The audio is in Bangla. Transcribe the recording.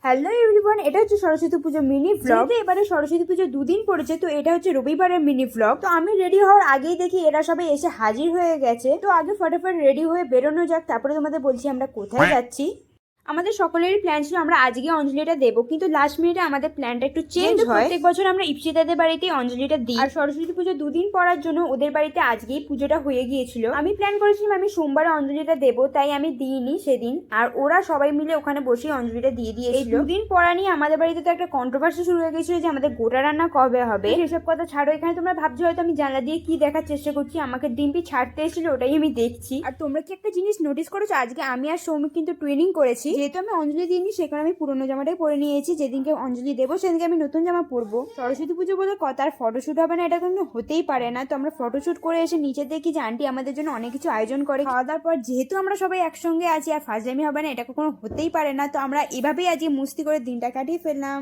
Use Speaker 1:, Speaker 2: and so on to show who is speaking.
Speaker 1: হ্যালো এভরিওয়ান, এটা হচ্ছে সরস্বতী পুজো মিনি ব্লগ। তো এবারে সরস্বতী পুজো দুদিন পড়েছে, তো এটা হচ্ছে রবিবারের মিনি ব্লগ। তো আমি রেডি হওয়ার আগেই দেখি এরা সবাই এসে হাজির হয়ে গেছে। তো আগে ফটাফট রেডি হয়ে বেরোনো যাক, তারপরে তোমাদের বলছি আমরা কোথায় যাচ্ছি। আমাদের সকলেরই প্ল্যান ছিল আমরা আজকে অঞ্জলিটা দেবো, কিন্তু লাস্ট মিনিটে আমাদের প্ল্যানটা একটু চেঞ্জ হয়। প্রত্যেক বছর আমরা ইপসিতাদের বাড়িতে অঞ্জলিটা দিই, আর সরস্বতী পুজো দুদিন পড়ার জন্য ওদের বাড়িতে আজকেই পুজোটা হয়ে গিয়েছিল। আমি প্ল্যান করেছিলাম আমি সোমবারে অঞ্জলিটা দেবো, তাই আমি দিইনি সেদিন। আর ওরা সবাই মিলে ওখানে বসে অঞ্জলিটা দিয়ে দিয়েছিল। দুদিন পড়া নিয়ে আমাদের বাড়িতে তো একটা কন্ট্রোভার্সি শুরু হয়ে গেছিল যে আমাদের গোটা রান্না কবে হবে। সেসব কথা ছাড়ো, এখানে তোমরা ভাবছো হয়তো আমি জানলা দিয়ে কি দেখার চেষ্টা করছি। আমাকে ডিম্পি ছাড়তে এসেছিল, ওটাই আমি দেখছি। আর তোমরা কি একটা জিনিস নোটিস করেছো, আজকে আমি আর সৌমিক কিন্তু টুইনিং করেছি। যেহেতু আমি অঞ্জলি দিইনি সেখানে আমি পুরোনো জামাটাই পরে নিয়েছি। যেদিনকে অঞ্জলি দেবো সেদিনকে আমি নতুন জামা পরবো। সরস্বতী পুজো বলে কথা, আর ফটোশুট হবে না এটা কোনো হতেই পারে না। তো আমরা ফটোশুট করে এসে নিচে দেখি যে আন্টি আমাদের জন্য অনেক কিছু আয়োজন করে। খাওয়া দাওয়ার পর যেহেতু আমরা সবাই একসঙ্গে আছি আর ফাজলামি হবে না, এটা কখনো হতেই পারে না। তো আমরা এভাবেই আজকে মস্তি করে দিনটা কাটিয়ে ফেললাম।